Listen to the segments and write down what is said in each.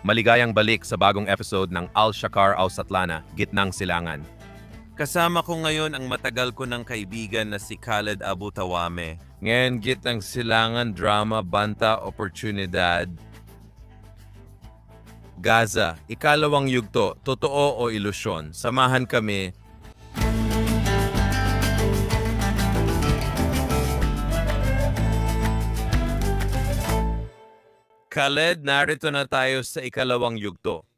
Maligayang balik sa bagong episode ng Al-Shakar au Satlana, Gitnang Silangan. Kasama ko ngayon ang matagal ko ng kaibigan na si Khaled Abu Tawame. Ngayon gitnang silangan, drama, banta, oportunidad. Gaza, ikalawang yugto, totoo o ilusyon. Samahan kami. Khaled, narito na tayo sa ikalawang yugto.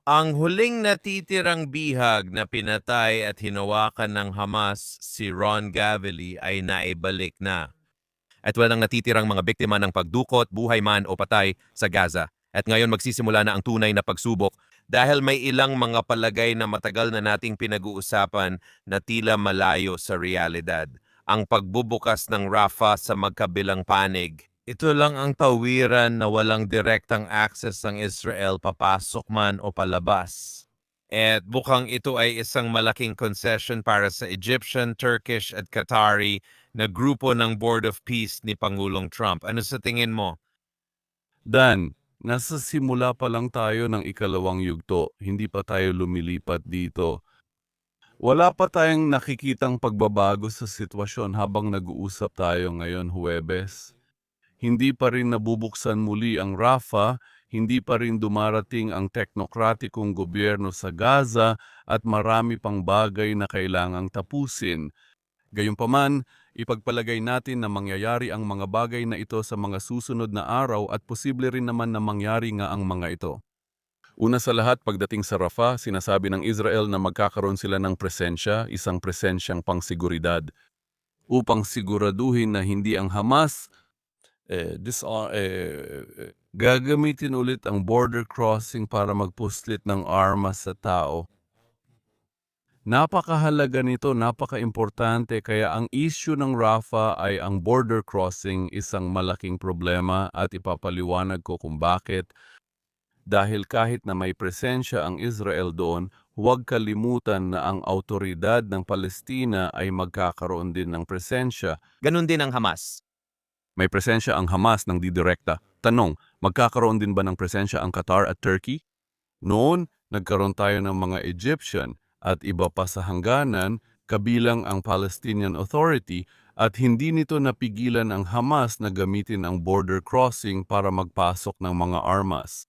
Ang huling natitirang bihag na pinatay at hinawakan ng Hamas, si Ron Gavelli, ay naibalik na. At walang natitirang mga biktima ng pagdukot, buhay man o patay sa Gaza. At ngayon magsisimula na ang tunay na pagsubok Dahil may ilang mga palagay na matagal na nating pinag-uusapan na tila malayo sa realidad. Ang pagbubukas ng Rafah sa magkabilang panig. Ito lang ang tawiran na walang direktang access ng Israel papasok man o palabas. At bukang ito ay isang malaking concession para sa Egyptian, Turkish at Qatari na grupo ng Board of Peace ni Pangulong Trump. Ano sa tingin mo? Dan, nasa simula pa lang tayo ng ikalawang yugto, hindi pa tayo lumilipat dito. Wala pa tayong nakikitang pagbabago sa sitwasyon habang nag-uusap tayo ngayon Huwebes. Hindi pa rin nabubuksan muli ang Rafah, hindi pa rin dumarating ang teknokratikong gobyerno sa Gaza at marami pang bagay na kailangang tapusin. Gayunpaman, ipagpalagay natin na mangyayari ang mga bagay na ito sa mga susunod na araw at posible rin naman na mangyari nga ang mga ito. Una sa lahat, pagdating sa Rafah, sinasabi ng Israel na magkakaroon sila ng presensya, isang presensyang pangsiguridad, upang siguraduhin na hindi ang Hamas gagamitin ulit ang border crossing para magpuslit ng armas sa tao. Napakahalaga nito, napaka-importante, kaya ang issue ng Rafah ay ang border crossing, isang malaking problema at ipapaliwanag ko kung bakit. Dahil kahit na may presensya ang Israel doon, huwag kalimutan na ang autoridad ng Palestina ay magkakaroon din ng presensya. Ganun din ang Hamas. May presensya ang Hamas ng didirekta. Tanong, magkakaroon din ba ng presensya ang Qatar at Turkey? Noon, nagkaroon tayo ng mga Egyptian at iba pa sa hangganan, kabilang ang Palestinian Authority, at hindi nito napigilan ang Hamas na gamitin ang border crossing para magpasok ng mga armas.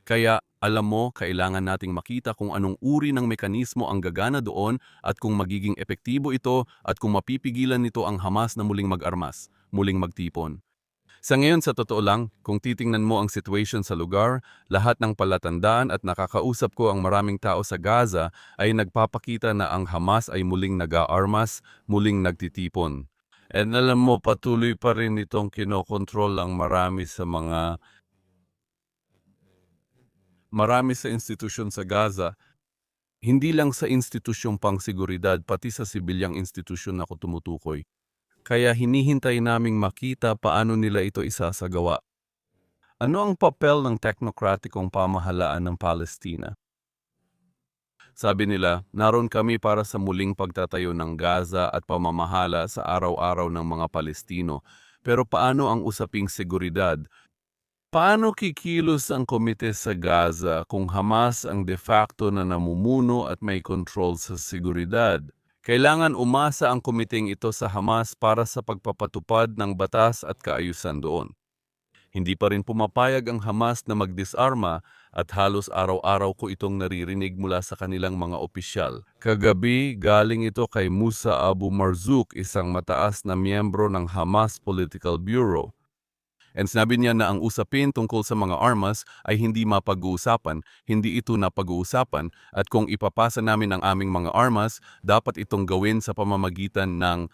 Kaya, alam mo, kailangan nating makita kung anong uri ng mekanismo ang gagana doon at kung magiging epektibo ito at kung mapipigilan nito ang Hamas na muling mag-armas, muling magtipon. Sa ngayon, sa totoo lang, kung titingnan mo ang situation sa lugar, lahat ng palatandaan at nakakausap ko ang maraming tao sa Gaza ay nagpapakita na ang Hamas ay muling nag-aarmas, muling nagtitipon. And alam mo, patuloy pa rin itong kinokontrol ang marami sa institusyon sa Gaza, hindi lang sa institusyong pangsiguridad, pati sa sibilyang institusyon ako tumutukoy. Kaya hinihintay naming makita paano nila ito isasagawa. Ano ang papel ng teknokratikong pamahalaan ng Palestina? Sabi nila, naroon kami para sa muling pagtatayo ng Gaza at pamamahala sa araw-araw ng mga Palestino. Pero paano ang usaping seguridad? Paano kikilos ang komite sa Gaza kung Hamas ang de facto na namumuno at may control sa seguridad? Kailangan umasa ang komiteng ito sa Hamas para sa pagpapatupad ng batas at kaayusan doon. Hindi pa rin pumapayag ang Hamas na magdisarma at halos araw-araw ko itong naririnig mula sa kanilang mga opisyal. Kagabi, galing ito kay Musa Abu Marzouk, isang mataas na miyembro ng Hamas Political Bureau. And sinabi niya na ang usapin tungkol sa mga armas ay hindi mapag-uusapan, hindi ito napag-uusapan, at kung ipapasa namin ang aming mga armas, dapat itong gawin sa pamamagitan ng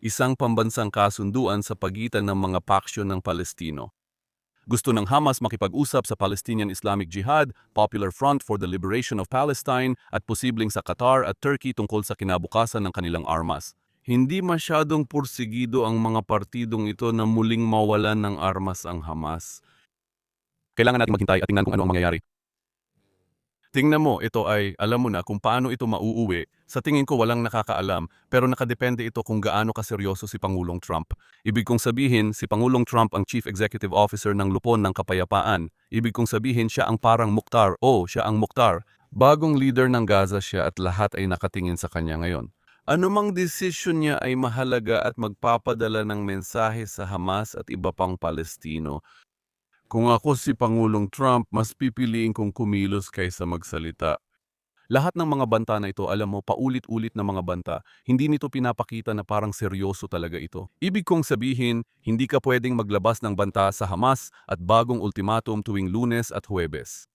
isang pambansang kasunduan sa pagitan ng mga paksyon ng Palestino. Gusto ng Hamas makipag-usap sa Palestinian Islamic Jihad, Popular Front for the Liberation of Palestine, at posibleng sa Qatar at Turkey tungkol sa kinabukasan ng kanilang armas. Hindi masyadong pursigido ang mga partidong ito na muling mawalan ng armas ang Hamas. Kailangan natin maghintay at tingnan kung ano ang mangyayari. Tingnan mo, ito ay, alam mo na kung paano ito mauuwi. Sa tingin ko walang nakakaalam, pero nakadepende ito kung gaano kaseryoso si Pangulong Trump. Ibig kong sabihin, si Pangulong Trump ang Chief Executive Officer ng Lupon ng Kapayapaan. Ibig kong sabihin, siya ang parang Mukhtar. Siya ang Mukhtar. Bagong leader ng Gaza siya at lahat ay nakatingin sa kanya ngayon. Anumang desisyon niya ay mahalaga at magpapadala ng mensahe sa Hamas at iba pang Palestino. Kung ako si Pangulong Trump, mas pipiliin kong kumilos kaysa magsalita. Lahat ng mga banta na ito, alam mo, paulit-ulit na mga banta, hindi nito pinapakita na parang seryoso talaga ito. Ibig kong sabihin, hindi ka pwedeng maglabas ng banta sa Hamas at bagong ultimatum tuwing Lunes at Huwebes.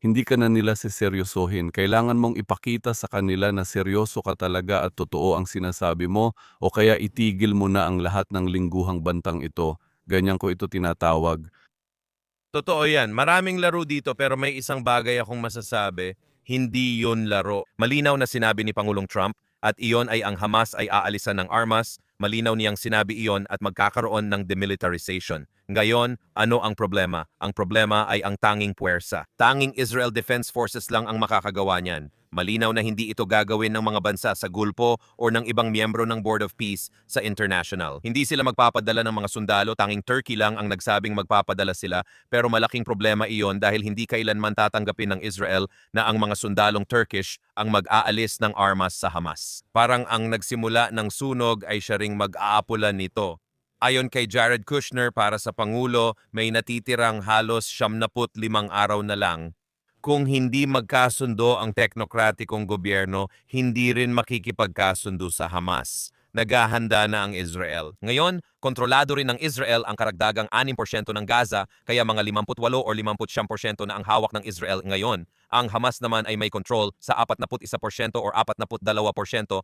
Hindi ka na nila seseryosohin. Kailangan mong ipakita sa kanila na seryoso ka talaga at totoo ang sinasabi mo o kaya itigil mo na ang lahat ng lingguhang bantang ito. Ganyan ko ito tinatawag. Totoo yan. Maraming laro dito pero may isang bagay akong masasabi. Hindi yon laro. Malinaw na sinabi ni Pangulong Trump at iyon ay ang Hamas ay aalisan ng armas. Malinaw niyang sinabi iyon at magkakaroon ng demilitarization. Ngayon, ano ang problema? Ang problema ay ang tanging puwersa. Tanging Israel Defense Forces lang ang makakagawa niyan. Malinaw na hindi ito gagawin ng mga bansa sa Gulpo o ng ibang miyembro ng Board of Peace sa international. Hindi sila magpapadala ng mga sundalo, tanging Turkey lang ang nagsabing magpapadala sila, pero malaking problema iyon dahil hindi kailanman tatanggapin ng Israel na ang mga sundalong Turkish ang mag-aalis ng armas sa Hamas. Parang ang nagsimula ng sunog ay siya ring mag-aapulan nito. Ayon kay Jared Kushner, para sa Pangulo, may natitirang halos 75 araw na lang. Kung hindi magkasundo ang teknokratikong gobyerno, hindi rin makikipagkasundo sa Hamas. Naghahanda na ang Israel. Ngayon, kontrolado rin ng Israel ang karagdagang 6% ng Gaza, kaya mga 58 o 59% na ang hawak ng Israel ngayon. Ang Hamas naman ay may control sa 41% o 42%.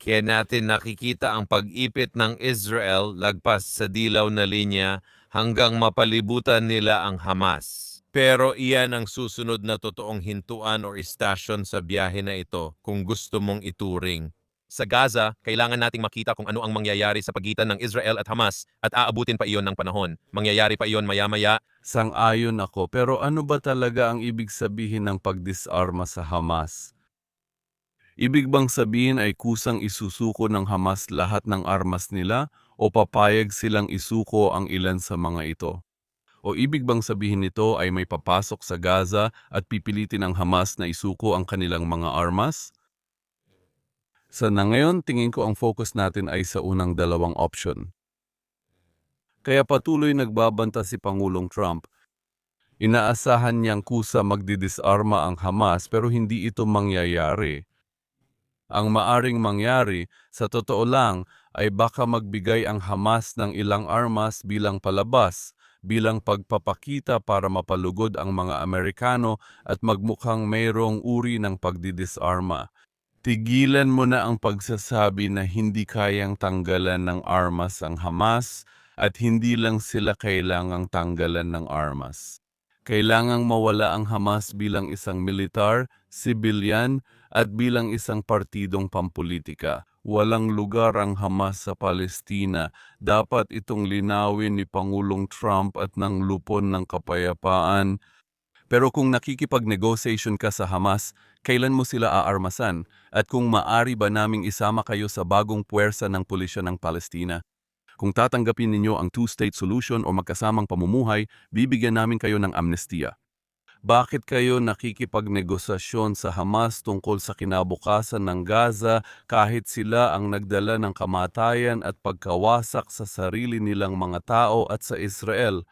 Kaya natin nakikita ang pag-ipit ng Israel lagpas sa dilaw na linya hanggang mapalibutan nila ang Hamas. Pero iyan ang susunod na totoong hintuan o istasyon sa biyahe na ito kung gusto mong ituring. Sa Gaza, kailangan nating makita kung ano ang mangyayari sa pagitan ng Israel at Hamas at aabutin pa iyon ng panahon. Mangyayari pa iyon maya-maya. Sang-ayon ako, pero ano ba talaga ang ibig sabihin ng pagdisarma sa Hamas? Ibig bang sabihin ay kusang isusuko ng Hamas lahat ng armas nila o papayag silang isuko ang ilan sa mga ito? O ibig bang sabihin nito ay may papasok sa Gaza at pipilitin ng Hamas na isuko ang kanilang mga armas? Sa ngayon, tingin ko ang focus natin ay sa unang dalawang option. Kaya patuloy nagbabanta si Pangulong Trump. Inaasahan niyang kusa magdidisarma ang Hamas pero hindi ito mangyayari. Ang maaring mangyari, sa totoo lang, ay baka magbigay ang Hamas ng ilang armas bilang palabas, bilang pagpapakita para mapalugod ang mga Amerikano at magmukhang mayroong uri ng pagdidisarma. Tigilan mo na ang pagsasabi na hindi kayang tanggalan ng armas ang Hamas at hindi lang sila kailangang tanggalan ng armas. Kailangang mawala ang Hamas bilang isang militar, sibilyan, at bilang isang partidong pampolitika. Walang lugar ang Hamas sa Palestina. Dapat itong linawin ni Pangulong Trump at ng Lupon ng Kapayapaan. Pero kung nakikipag-negotiation ka sa Hamas, kailan mo sila aarmasan? At kung maari ba naming isama kayo sa bagong puwersa ng pulisya ng Palestina? Kung tatanggapin ninyo ang two-state solution o magkasamang pamumuhay, bibigyan namin kayo ng amnestiya. Bakit kayo nakikipagnegosasyon sa Hamas tungkol sa kinabukasan ng Gaza kahit sila ang nagdala ng kamatayan at pagkawasak sa sarili nilang mga tao at sa Israel?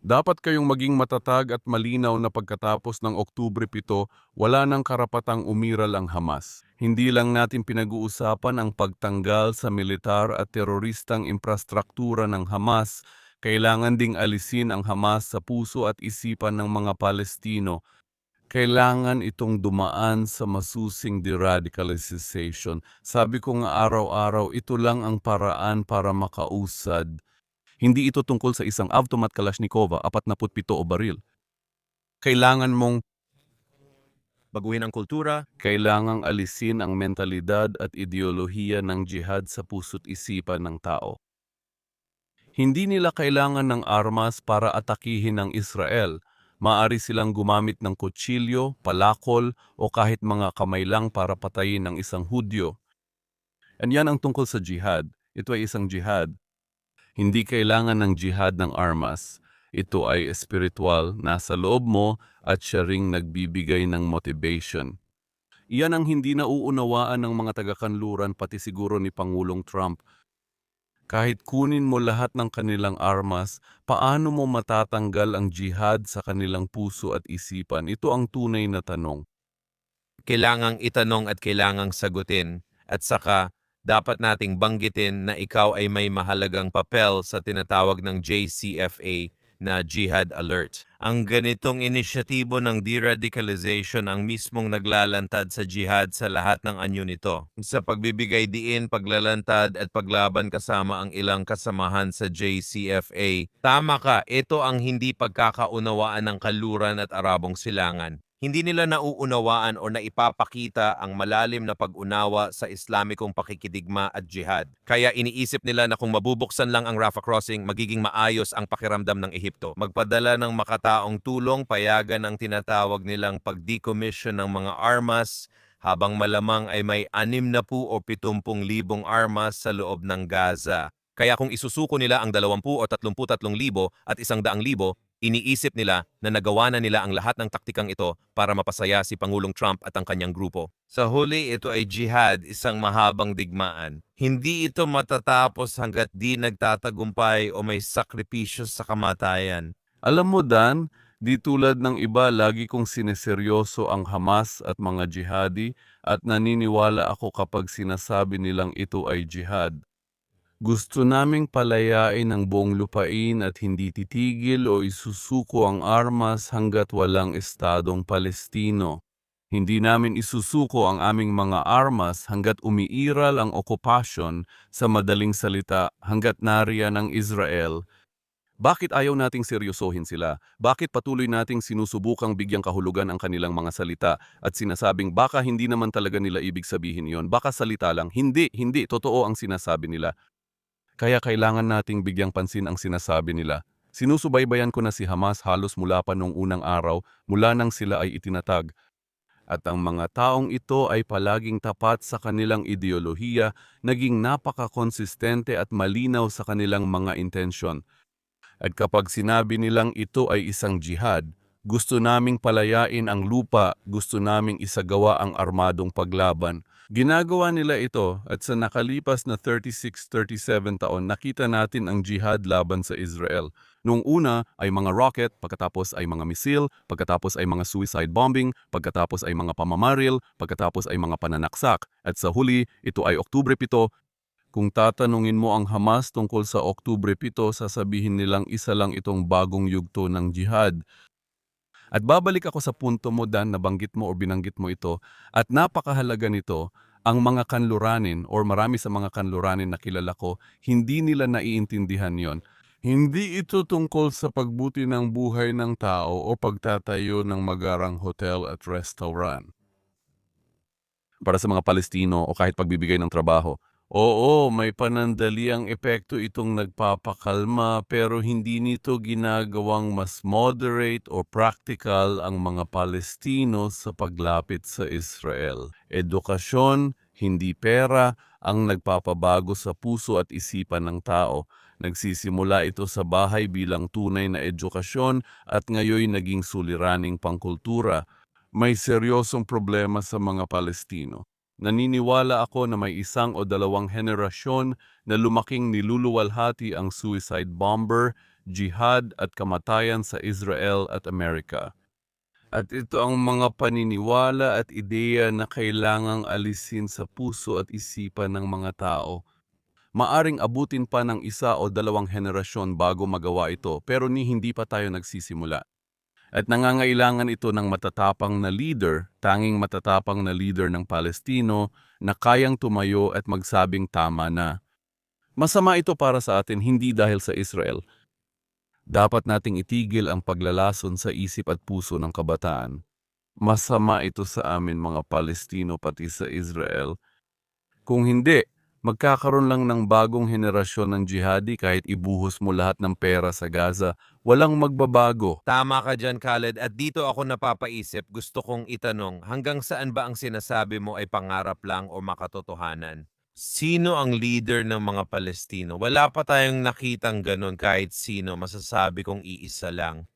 Dapat kayong maging matatag at malinaw na pagkatapos ng Oktubre 7, wala nang karapatang umiral ang Hamas. Hindi lang natin pinag-uusapan ang pagtanggal sa militar at teroristang infrastruktura ng Hamas, kailangan ding alisin ang Hamas sa puso at isipan ng mga Palestino. Kailangan itong dumaan sa masusing de-radicalization. Sabi ko nga araw-araw, ito lang ang paraan para makausad. Hindi ito tungkol sa isang automat Kalashnikova, 47 o baril. Kailangan mong Baguhin ang kultura. kailangang alisin ang mentalidad at ideolohiya ng jihad sa puso't isipan ng tao. Hindi nila kailangan ng armas para atakihin ang Israel. Maaari silang gumamit ng kutsilyo, palakol, o kahit mga kamay lang para patayin ng isang Hudyo. And yan ang tungkol sa jihad. Ito ay isang jihad. Hindi kailangan ng jihad ng armas. Ito ay espiritual, nasa loob mo at siya ring nagbibigay ng motivation. Iyan ang hindi nauunawaan ng mga taga-kanluran pati siguro ni Pangulong Trump. Kahit kunin mo lahat ng kanilang armas, paano mo matatanggal ang jihad sa kanilang puso at isipan? Ito ang tunay na tanong. Kailangang itanong at kailangang sagutin. At saka, dapat nating banggitin na ikaw ay may mahalagang papel sa tinatawag ng JCFA na Jihad Alert. Ang ganitong inisyatibo ng de-radicalization ang mismong naglalantad sa jihad sa lahat ng anyo nito. Sa pagbibigay diin, paglalantad at paglaban kasama ang ilang kasamahan sa JCFA. Tama ka, ito ang hindi pagkakaunawaan ng Kanluran at Arabong Silangan. Hindi nila nauunawaan o naipapakita ang malalim na pag-unawa sa Islamikong pakikidigma at jihad. Kaya iniisip nila na kung mabubuksan lang ang Rafah Crossing, magiging maayos ang pakiramdam ng Ehipto. Magpadala ng makataong tulong, payagan ang tinatawag nilang pag-decommission ng mga armas, habang malamang ay may 60 o 70,000 armas sa loob ng Gaza. Kaya kung isusuko nila ang 20 o 33,000 at 100,000, iniisip nila na nagawa na nila ang lahat ng taktikang ito para mapasaya si Pangulong Trump at ang kanyang grupo. Sa huli, ito ay jihad, isang mahabang digmaan. Hindi ito matatapos hanggat di nagtatagumpay o may sakripisyo sa kamatayan. Alam mo, Dan, di tulad ng iba, lagi kong sineseryoso ang Hamas at mga jihadi at naniniwala ako kapag sinasabi nilang ito ay jihad. Gusto naming palayain ang buong lupain at hindi titigil o isusuko ang armas hanggat walang estadong Palestino. Hindi namin isusuko ang aming mga armas hanggat umiiral ang okupasyon, sa madaling salita, hanggat nariyan ang Israel. Bakit ayaw nating seryosohin sila? Bakit patuloy nating sinusubukang bigyang kahulugan ang kanilang mga salita at sinasabing baka hindi naman talaga nila ibig sabihin yon? Baka salita lang. Hindi, totoo ang sinasabi nila. Kaya kailangan nating bigyang pansin ang sinasabi nila. Sinusubaybayan ko na si Hamas halos mula pa nung unang araw, mula nang sila ay itinatag. At ang mga taong ito ay palaging tapat sa kanilang ideolohiya, naging napaka-konsistente at malinaw sa kanilang mga intensyon. At kapag sinabi nilang ito ay isang jihad, gusto naming palayain ang lupa, gusto naming isagawa ang armadong paglaban. Ginagawa nila ito at sa nakalipas na 36-37 taon nakita natin ang jihad laban sa Israel. Noong una ay mga rocket, pagkatapos ay mga misil, pagkatapos ay mga suicide bombing, pagkatapos ay mga pamamaril, pagkatapos ay mga pananaksak. At sa huli, ito ay Oktubre 7. Kung tatanungin mo ang Hamas tungkol sa Oktubre 7, sasabihin nilang isa lang itong bagong yugto ng jihad. At babalik ako sa punto mo, Dan, nabanggit mo o binanggit mo ito, at napakahalaga nito, ang mga kanluranin or marami sa mga kanluranin na kilala ko, hindi nila naiintindihan yon. Hindi ito tungkol sa pagbuti ng buhay ng tao o pagtatayo ng magarang hotel at restaurant. Para sa mga Palestino o kahit pagbibigay ng trabaho. Oo, may panandaliang epekto itong nagpapakalma pero hindi nito ginagawang mas moderate o practical ang mga Palestino sa paglapit sa Israel. Edukasyon, hindi pera, ang nagpapabago sa puso at isipan ng tao. Nagsisimula ito sa bahay bilang tunay na edukasyon at ngayon naging suliraning pangkultura. May seryosong problema sa mga Palestino. Naniniwala ako na may 1 o 2 henerasyon na lumaking niluluwalhati ang suicide bomber, jihad at kamatayan sa Israel at Amerika. At ito ang mga paniniwala at ideya na kailangang alisin sa puso at isipan ng mga tao. Maaring abutin pa ng 1 o 2 henerasyon bago magawa ito pero hindi pa tayo nagsisimula. At nangangailangan ito ng matatapang na leader, tanging matatapang na leader ng Palestino na kayang tumayo at magsabing tama na. Masama ito para sa atin hindi dahil sa Israel. Dapat nating itigil ang paglalason sa isip at puso ng kabataan. Masama ito sa amin mga Palestino pati sa Israel. Kung hindi, Magkakaroon lang ng bagong henerasyon ng jihadi kahit ibuhos mo lahat ng pera sa Gaza. Walang magbabago. Tama ka dyan, Khaled. At dito ako napapaisip, gusto kong itanong, hanggang saan ba ang sinasabi mo ay pangarap lang o makatotohanan? Sino ang leader ng mga Palestino? Wala pa tayong nakitang ganun kahit sino, masasabi kong iisa lang.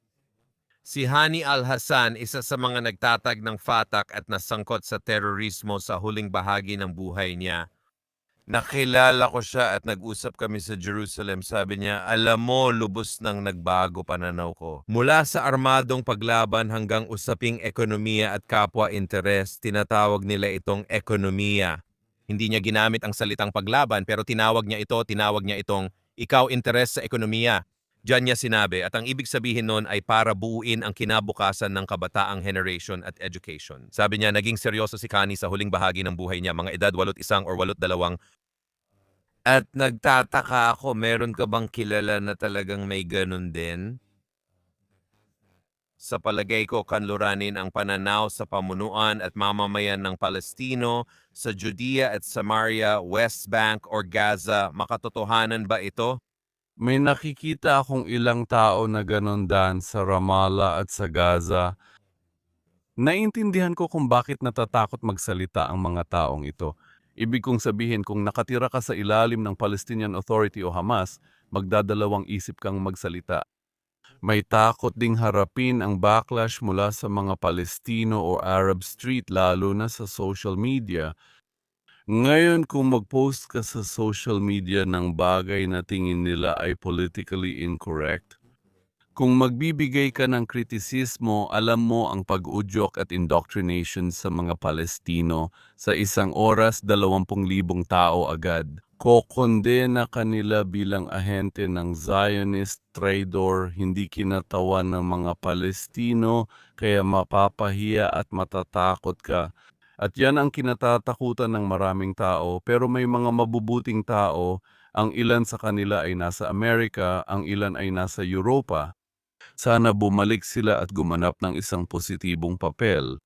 Si Hani al-Hassan, isa sa mga nagtatag ng Fatah at nasangkot sa terorismo sa huling bahagi ng buhay niya. Nakilala ko siya at nag-usap kami sa Jerusalem. Sabi niya, alam mo, lubos nang nagbago pananaw ko. Mula sa armadong paglaban hanggang usaping ekonomiya at kapwa-interes, tinatawag nila itong ekonomiya. Hindi niya ginamit ang salitang paglaban pero tinawag niya itong ikaw interes sa ekonomiya. Diyan niya sinabi at ang ibig sabihin nun ay para buuin ang kinabukasan ng kabataang generation at education. Sabi niya, naging seryoso si Kani sa huling bahagi ng buhay niya, mga edad 81 or 82. At nagtataka ako, meron ka bang kilala na talagang may ganun din? Sa palagay ko, kanluranin ang pananaw sa pamunuan at mamamayan ng Palestino sa Judea at Samaria, West Bank or Gaza. Makatotohanan ba ito? May nakikita akong ilang tao na ganon dan sa Ramallah at sa Gaza. Naintindihan ko kung bakit natatakot magsalita ang mga taong ito. Ibig kong sabihin kung nakatira ka sa ilalim ng Palestinian Authority o Hamas, magdadalawang isip kang magsalita. May takot ding harapin ang backlash mula sa mga Palestino o Arab Street lalo na sa social media. Ngayon kung mag-post ka sa social media ng bagay na tingin nila ay politically incorrect, kung magbibigay ka ng kritisismo, alam mo ang pag-udyok at indoctrination sa mga Palestino sa isang oras 20,000 tao agad. Kokondena kanila bilang ahente ng Zionist traitor, hindi kinatawan ng mga Palestino, kaya mapapahiya at matatakot ka. At yan ang kinatatakutan ng maraming tao, pero may mga mabubuting tao, ang ilan sa kanila ay nasa Amerika, ang ilan ay nasa Europa. Sana bumalik sila at gumanap ng isang positibong papel.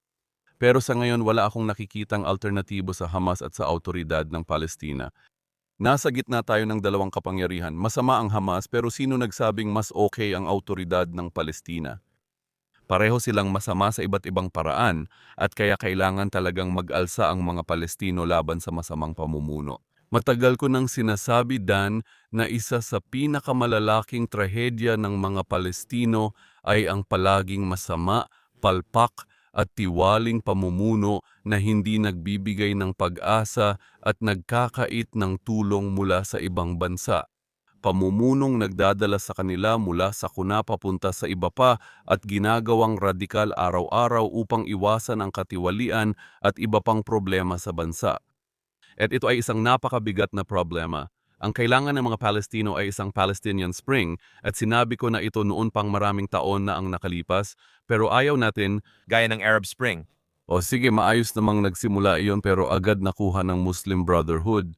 Pero sa ngayon wala akong nakikitang alternatibo sa Hamas at sa autoridad ng Palestina. Nasa gitna tayo ng dalawang kapangyarihan. Masama ang Hamas pero sino nagsabing mas okay ang autoridad ng Palestina? Pareho silang masama sa iba't ibang paraan at kaya kailangan talagang mag-alsa ang mga Palestino laban sa masamang pamumuno. Matagal ko nang sinasabi, Dan, na isa sa pinakamalalaking trahedya ng mga Palestino ay ang palaging masama, palpak at tiwaling pamumuno na hindi nagbibigay ng pag-asa at nagkakait ng tulong mula sa ibang bansa. Pamumunong nagdadala sa kanila mula sa kuna papunta sa iba pa at ginagawang radikal araw-araw upang iwasan ang katiwalian at iba pang problema sa bansa. At ito ay isang napakabigat na problema. Ang kailangan ng mga Palestino ay isang Palestinian Spring at sinabi ko na ito noon pang maraming taon na ang nakalipas pero ayaw natin. Gaya ng Arab Spring. O sige, maayos namang nagsimula iyon pero agad nakuha ng Muslim Brotherhood.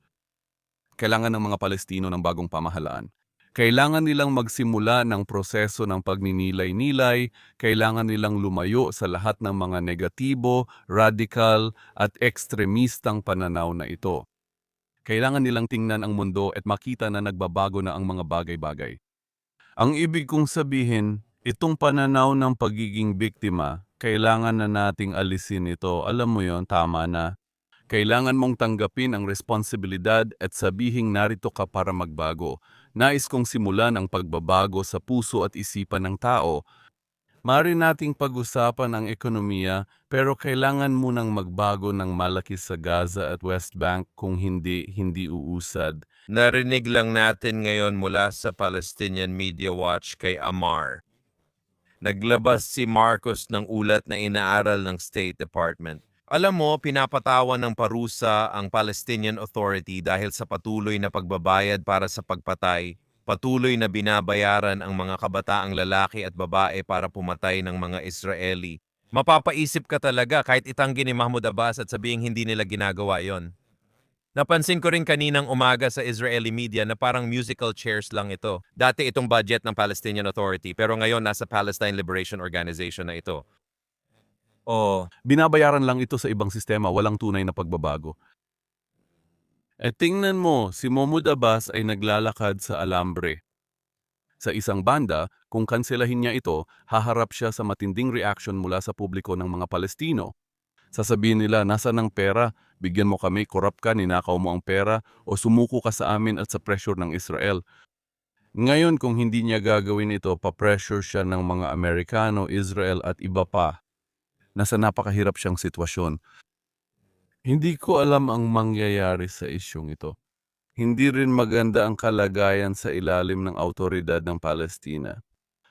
Kailangan ng mga Palestino ng bagong pamahalaan. Kailangan nilang magsimula ng proseso ng pagninilay-nilay, kailangan nilang lumayo sa lahat ng mga negatibo, radikal at ekstremistang pananaw na ito. Kailangan nilang tingnan ang mundo at makita na nagbabago na ang mga bagay-bagay. Ang ibig kong sabihin, itong pananaw ng pagiging biktima, kailangan na nating alisin ito. Alam mo yon, tama na. Kailangan mong tanggapin ang responsibilidad at sabihing narito ka para magbago. Nais kong simulan ang pagbabago sa puso at isipan ng tao. Maaari nating pag-usapan ang ekonomiya pero kailangan munang magbago ng malaki sa Gaza at West Bank kung hindi uusad. Narinig lang natin ngayon mula sa Palestinian Media Watch kay Amar. Naglabas si Marcos ng ulat na inaaral ng State Department. Alam mo, pinapatawan ng parusa ang Palestinian Authority dahil sa patuloy na pagbabayad para sa pagpatay, patuloy na binabayaran ang mga kabataang lalaki at babae para pumatay ng mga Israeli. Mapapaisip ka talaga kahit itanggi ni Mahmoud Abbas at sabihing hindi nila ginagawa yon. Napansin ko rin kaninang umaga sa Israeli media na parang musical chairs lang ito. Dati itong budget ng Palestinian Authority pero ngayon nasa Palestine Liberation Organization na ito. Binabayaran lang ito sa ibang sistema, walang tunay na pagbabago. Tingnan mo, si Mahmoud Abbas ay naglalakad sa alambre. Sa isang banda, kung kanselahin niya ito, haharap siya sa matinding reaction mula sa publiko ng mga Palestino. Sasabihin nila, nasa ng pera, bigyan mo kami, korap ka, ninakaw mo ang pera, o sumuko ka sa amin at sa pressure ng Israel. Ngayon, kung hindi niya gagawin ito, pa-pressure siya ng mga Amerikano, Israel at iba pa. Nasa napakahirap siyang sitwasyon. Hindi ko alam ang mangyayari sa isyong ito. Hindi rin maganda ang kalagayan sa ilalim ng autoridad ng Palestina.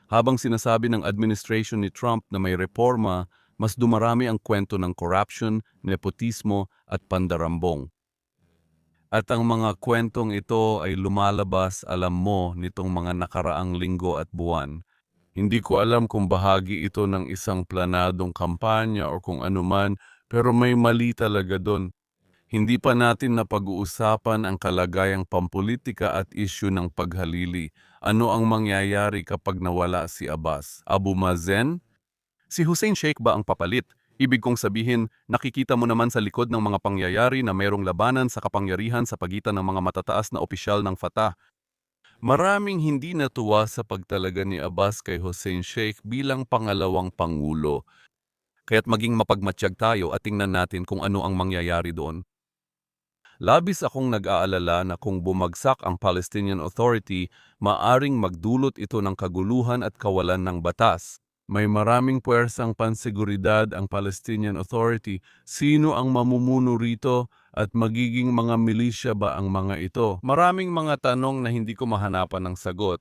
Habang sinasabi ng administration ni Trump na may reforma, mas dumarami ang kwento ng corruption, nepotismo at pandarambong. At ang mga kwentong ito ay lumalabas, alam mo, nitong mga nakaraang linggo at buwan. Hindi ko alam kung bahagi ito ng isang planadong kampanya o kung anuman, pero may mali talaga doon. Hindi pa natin napag-uusapan ang kalagayang pampolitika at isyu ng paghalili. Ano ang mangyayari kapag nawala si Abbas? Abu Mazen? Si Hussein Sheikh ba ang papalit? Ibig kong sabihin, nakikita mo naman sa likod ng mga pangyayari na mayroong labanan sa kapangyarihan sa pagitan ng mga matataas na opisyal ng Fatah. Maraming hindi natuwa sa pagtalaga ni Abbas kay Hussein Sheikh bilang pangalawang pangulo. Kaya't maging mapagmatsyag tayo at tingnan natin kung ano ang mangyayari doon. Labis akong nag-aalala na kung bumagsak ang Palestinian Authority, maaring magdulot ito ng kaguluhan at kawalan ng batas. May maraming puwersang panseguridad ang Palestinian Authority. Sino ang mamumuno rito at magiging mga milisya ba ang mga ito? Maraming mga tanong na hindi ko mahanapan ng sagot.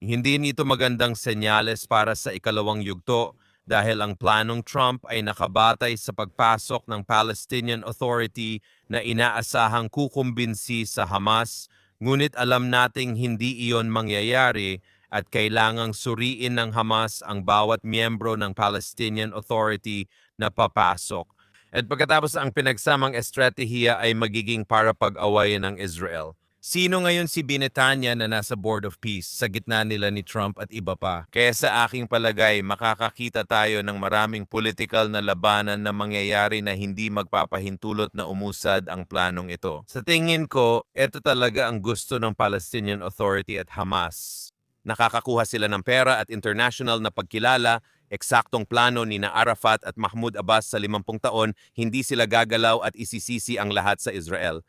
Hindi nito magandang senyales para sa ikalawang yugto dahil ang planong Trump ay nakabatay sa pagpasok ng Palestinian Authority na inaasahang kukumbinsi sa Hamas, ngunit alam nating hindi iyon mangyayari at kailangang suriin ng Hamas ang bawat miyembro ng Palestinian Authority na papasok. At pagkatapos ang pinagsamang estratehiya ay magiging para pag-awayan ng Israel. Sino ngayon si Binetanya na nasa Board of Peace sa gitna nila ni Trump at iba pa? Kaya sa aking palagay, makakakita tayo ng maraming political na labanan na mangyayari na hindi magpapahintulot na umusad ang planong ito. Sa tingin ko, ito talaga ang gusto ng Palestinian Authority at Hamas. Nakakakuha sila ng pera at international na pagkilala, eksaktong plano ni na Arafat at Mahmoud Abbas sa 50 taon, hindi sila gagalaw at isisisi ang lahat sa Israel.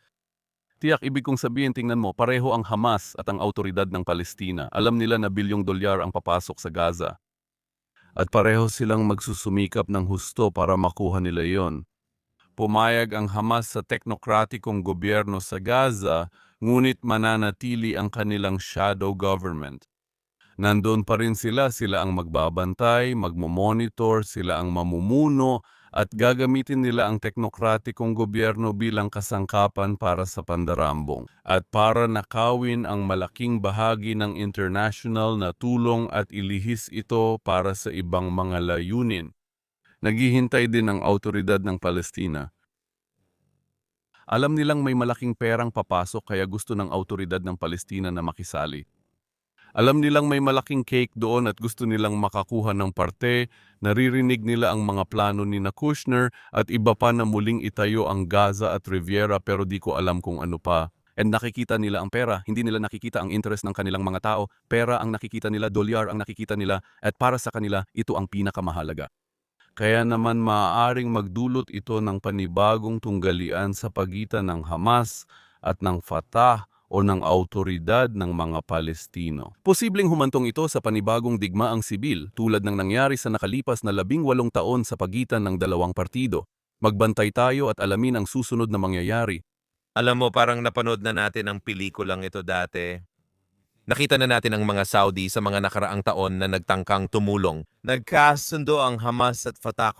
Tiyak, ibig kong sabihin, tingnan mo, pareho ang Hamas at ang autoridad ng Palestina. Alam nila na bilyong dolyar ang papasok sa Gaza. At pareho silang magsusumikap ng husto para makuha nila yon. Pumayag ang Hamas sa teknokratikong gobyerno sa Gaza, ngunit mananatili ang kanilang shadow government. Nandun pa rin sila ang magbabantay, magmomonitor, sila ang mamumuno, at gagamitin nila ang teknokratikong gobyerno bilang kasangkapan para sa pandarambong at para nakawin ang malaking bahagi ng international na tulong at ilihis ito para sa ibang mga layunin. Naghihintay din ang autoridad ng Palestina. Alam nilang may malaking perang papasok kaya gusto ng autoridad ng Palestina na makisali. Alam nilang may malaking cake doon at gusto nilang makakuha ng parte, naririnig nila ang mga plano ni na Kushner at iba pa na muling itayo ang Gaza at Riviera pero di ko alam kung ano pa. And nakikita nila ang pera, hindi nila nakikita ang interest ng kanilang mga tao, pera ang nakikita nila, dolyar ang nakikita nila at para sa kanila ito ang pinakamahalaga. Kaya naman maaaring magdulot ito ng panibagong tunggalian sa pagitan ng Hamas at ng Fatah o ng autoridad ng mga Palestino. Posibleng humantong ito sa panibagong digmaang sibil tulad ng nangyari sa nakalipas na 18 taon sa pagitan ng dalawang partido. Magbantay tayo at alamin ang susunod na mangyayari. Alam mo, parang napanood na natin ang pelikulang ito dati. Nakita na natin ang mga Saudi sa mga nakaraang taon na nagtangkang tumulong. Nagkasundo ang Hamas at Fatah.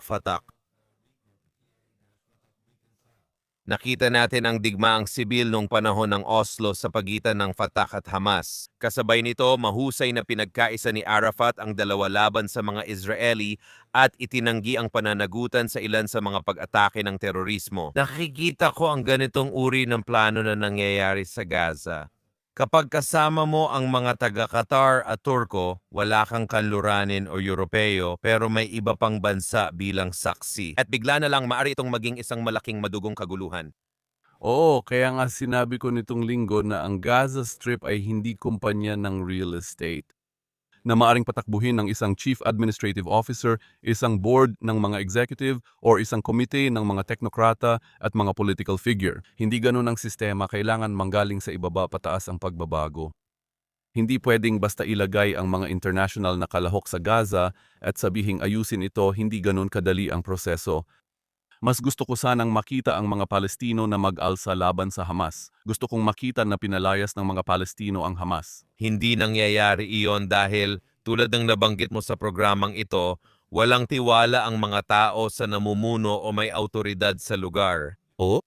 Nakita natin ang digmaang sibil noong panahon ng Oslo sa pagitan ng Fatah at Hamas. Kasabay nito, mahusay na pinagkaisa ni Arafat ang dalawa laban sa mga Israeli at itinanggi ang pananagutan sa ilan sa mga pag-atake ng terorismo. Nakikita ko ang ganitong uri ng plano na nangyayari sa Gaza. Kapag kasama mo ang mga taga-Qatar at Turko, wala kang kanluranin o Europeo pero may iba pang bansa bilang saksi. At bigla na lang maaari itong maging isang malaking madugong kaguluhan. Oo, kaya nga sinabi ko nitong linggo na ang Gaza Strip ay hindi kumpanya ng real estate na maaring patakbuhin ng isang chief administrative officer, isang board ng mga executive, or isang komite ng mga teknokrata at mga political figure. Hindi ganun ang sistema, kailangan manggaling sa ibaba pataas ang pagbabago. Hindi pwedeng basta ilagay ang mga international na kalahok sa Gaza at sabihing ayusin ito, hindi ganun kadali ang proseso. Mas gusto ko sanang makita ang mga Palestino na mag-alsa laban sa Hamas. Gusto kong makita na pinalayas ng mga Palestino ang Hamas. Hindi nangyayari iyon dahil tulad ng nabanggit mo sa programang ito, walang tiwala ang mga tao sa namumuno o may autoridad sa lugar. O?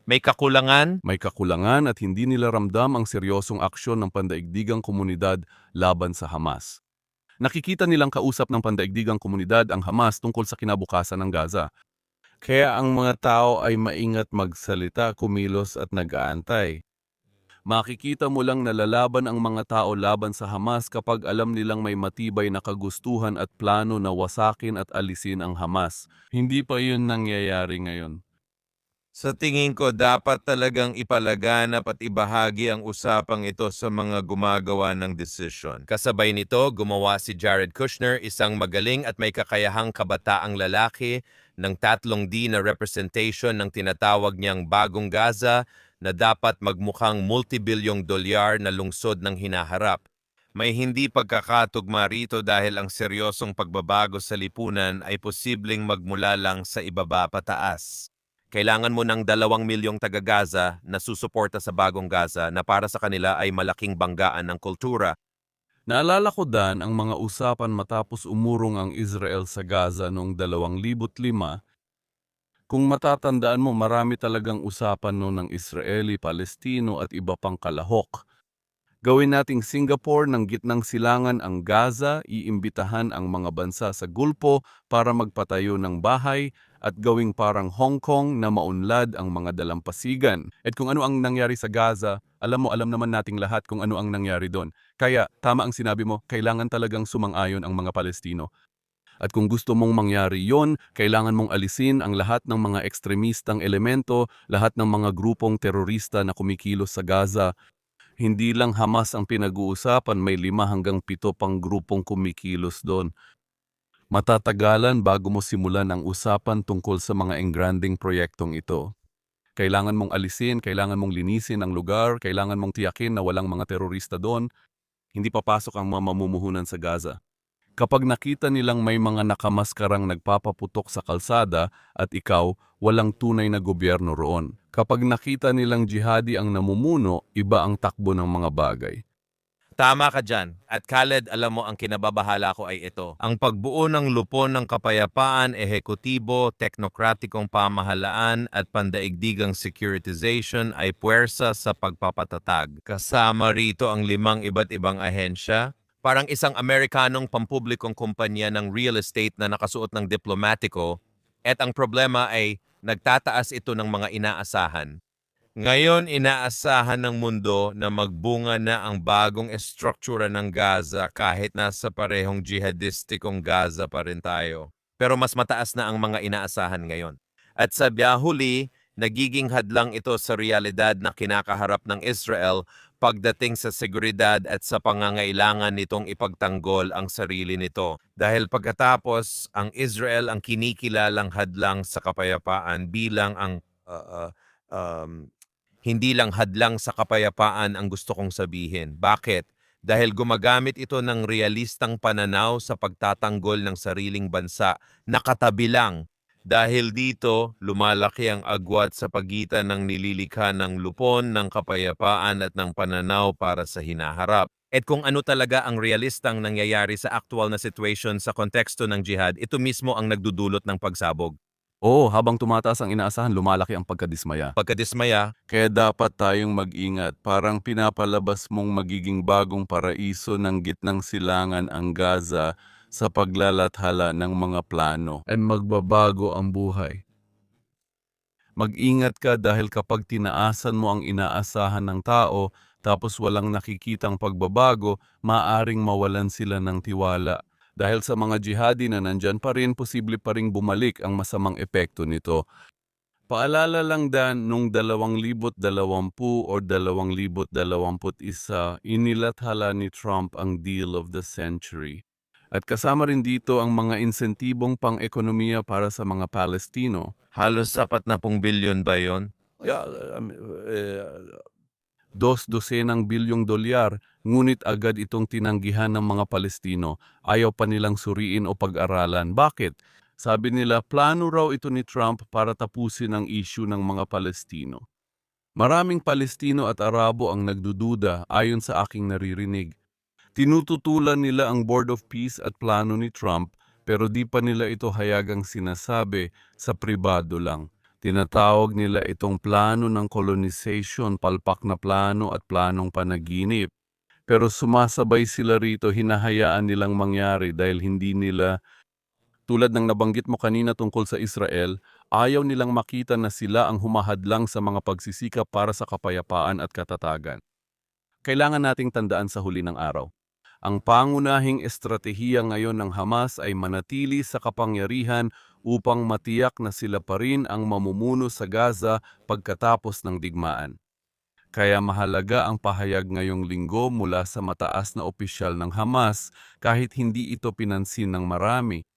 May kakulangan? May kakulangan at hindi nila ramdam ang seryosong aksyon ng pandaigdigang komunidad laban sa Hamas. Nakikita nilang kausap ng pandaigdigang komunidad ang Hamas tungkol sa kinabukasan ng Gaza. Kaya ang mga tao ay maingat magsalita, kumilos at nag-aantay. Makikita mo lang na lalaban ang mga tao laban sa Hamas kapag alam nilang may matibay na kagustuhan at plano na wasakin at alisin ang Hamas. Hindi pa yun nangyayari ngayon. Sa tingin ko, dapat talagang ipalaganap at ibahagi ang usapang ito sa mga gumagawa ng desisyon. Kasabay nito, gumawa si Jared Kushner, isang magaling at may kakayahang kabataang lalaki ng 3D na representation ng tinatawag niyang Bagong Gaza na dapat magmukhang multibilyong dolyar na lungsod ng hinaharap. May hindi pagkakatugma rito dahil ang seryosong pagbabago sa lipunan ay posibleng magmula lang sa ibaba pataas. Kailangan mo ng 2 milyong taga-Gaza na susuporta sa Bagong Gaza na para sa kanila ay malaking banggaan ng kultura. Naalala ko Dan ang mga usapan matapos umurong ang Israel sa Gaza noong 2005. Kung matatandaan mo, marami talagang usapan noon ng Israeli, Palestino at iba pang kalahok. Gawin nating Singapore ng gitnang silangan ang Gaza, iimbitahan ang mga bansa sa Gulpo para magpatayo ng bahay at gawing parang Hong Kong na maunlad ang mga dalampasigan. At kung ano ang nangyari sa Gaza, alam naman nating lahat kung ano ang nangyari doon. Kaya tama ang sinabi mo, kailangan talagang sumang-ayon ang mga Palestino. At kung gusto mong mangyari yon, kailangan mong alisin ang lahat ng mga ekstremistang elemento, lahat ng mga grupong terorista na kumikilos sa Gaza. Hindi lang Hamas ang pinag-uusapan, may 5 hanggang 7 pang grupong kumikilos doon. Matatagalan bago mo simulan ang usapan tungkol sa mga engranding proyektong ito. Kailangan mong alisin, kailangan mong linisin ang lugar, kailangan mong tiyakin na walang mga terorista doon. Hindi papasok ang mga mamumuhunan sa Gaza. Kapag nakita nilang may mga nakamaskarang nagpapaputok sa kalsada at ikaw, walang tunay na gobyerno roon. Kapag nakita nilang jihadi ang namumuno, iba ang takbo ng mga bagay. Tama ka dyan. At Khaled, alam mo ang kinababahala ko ay ito. Ang pagbuo ng lupon ng kapayapaan, ehekutibo, teknokratikong pamahalaan at pandaigdigang securitization ay puwersa sa pagpapatatag. Kasama rito ang 5 iba't ibang ahensya. Parang isang Amerikanong pampublikong kumpanya ng real estate na nakasuot ng diplomatiko. At ang problema ay nagtataas ito ng mga inaasahan. Ngayon, inaasahan ng mundo na magbunga na ang bagong estruktura ng Gaza kahit nasa parehong jihadistikong Gaza pa rin tayo. Pero mas mataas na ang mga inaasahan ngayon. At sa biyahuli, nagiging hadlang ito sa realidad na kinakaharap ng Israel pagdating sa seguridad at sa pangangailangan nitong ipagtanggol ang sarili nito. Dahil pagkatapos, ang Israel ang kinikilalang hadlang sa kapayapaan bilang ang hindi lang hadlang sa kapayapaan ang gusto kong sabihin. Bakit? Dahil gumagamit ito ng realistang pananaw sa pagtatanggol ng sariling bansa na katabi lang. Dahil dito, lumalaki ang agwat sa pagitan ng nililikha ng lupon, ng kapayapaan at ng pananaw para sa hinaharap. At kung ano talaga ang realistang nangyayari sa actual na situation sa konteksto ng jihad, ito mismo ang nagdudulot ng pagsabog. Oo, habang tumataas ang inaasahan, lumalaki ang pagkadismaya. Pagkadismaya, Kaya dapat tayong mag-ingat. Parang pinapalabas mong magiging bagong paraiso ng gitnang silangan ang Gaza sa paglalathala ng mga plano. At magbabago ang buhay. Mag-ingat ka dahil kapag tinaasan mo ang inaasahan ng tao tapos walang nakikitang pagbabago, maaring mawalan sila ng tiwala. Dahil sa mga jihadi na nandyan pa rin, posible pa ring bumalik ang masamang epekto nito. Paalala lang Dan, nung 2020 o 2021, inilathala ni Trump ang deal of the century. At kasama rin dito ang mga insentibong pang-ekonomiya para sa mga Palestino. Halos 40 bilyon ba yon? Yeah, 2 bilyong dolyar, ngunit agad itong tinanggihan ng mga Palestino. Ayaw pa nilang suriin o pag-aralan. Bakit? Sabi nila, plano raw ito ni Trump para tapusin ang issue ng mga Palestino. Maraming Palestino at Arabo ang nagdududa ayon sa aking naririnig. Tinututulan nila ang Board of Peace at plano ni Trump pero di pa nila ito hayagang sinasabi, sa pribado lang. Tinatawag nila itong plano ng colonization, palpak na plano at planong panaginip. Pero sumasabay sila rito, hinahayaan nilang mangyari dahil hindi nila, tulad ng nabanggit mo kanina tungkol sa Israel, ayaw nilang makita na sila ang humahadlang sa mga pagsisikap para sa kapayapaan at katatagan. Kailangan nating tandaan sa huli ng araw. Ang pangunahing estratehiya ngayon ng Hamas ay manatili sa kapangyarihan upang matiyak na sila pa rin ang mamumuno sa Gaza pagkatapos ng digmaan. Kaya mahalaga ang pahayag ngayong linggo mula sa mataas na opisyal ng Hamas kahit hindi ito pinansin ng marami.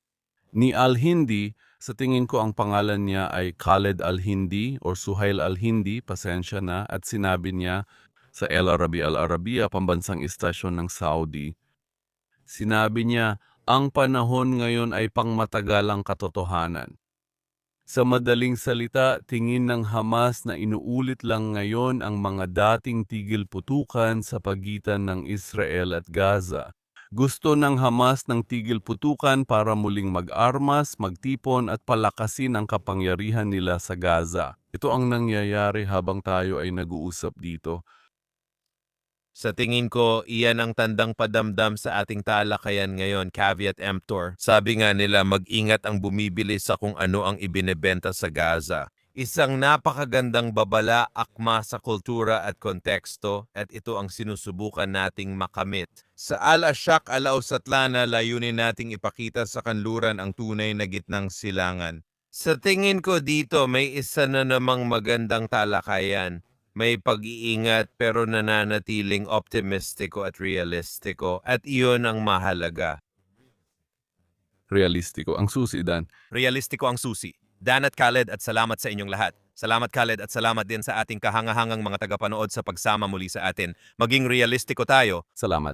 Ni Al-Hindi, sa tingin ko ang pangalan niya ay Khaled Al-Hindi or Suhail Al-Hindi, pasensya na, at sinabi niya sa El Arabiya, pambansang istasyon ng Saudi. Sinabi niya, ang panahon ngayon ay pangmatagalang katotohanan. Sa madaling salita, tingin ng Hamas na inuulit lang ngayon ang mga dating tigil putukan sa pagitan ng Israel at Gaza. Gusto ng Hamas ng tigil putukan para muling mag-armas, magtipon at palakasin ang kapangyarihan nila sa Gaza. Ito ang nangyayari habang tayo ay nag-uusap dito. Sa tingin ko, iyan ang tandang padamdam sa ating talakayan ngayon, caveat emptor. Sabi nga nila, mag-ingat ang bumibili sa kung ano ang ibinebenta sa Gaza. Isang napakagandang babala, akma sa kultura at konteksto, at ito ang sinusubukan nating makamit. Sa Al-Ashaq, Al-Ausatlana, layunin nating ipakita sa kanluran ang tunay na gitnang silangan. Sa tingin ko dito, may isa na namang magandang talakayan. May pag-iingat pero nananatiling optimistiko at realistiko, at iyon ang mahalaga. Realistiko ang susi, Dan. Realistiko ang susi. Dan at Khaled, at salamat sa inyong lahat. Salamat Khaled at salamat din sa ating kahangahangang mga tagapanood sa pagsama muli sa atin. Maging realistiko tayo. Salamat.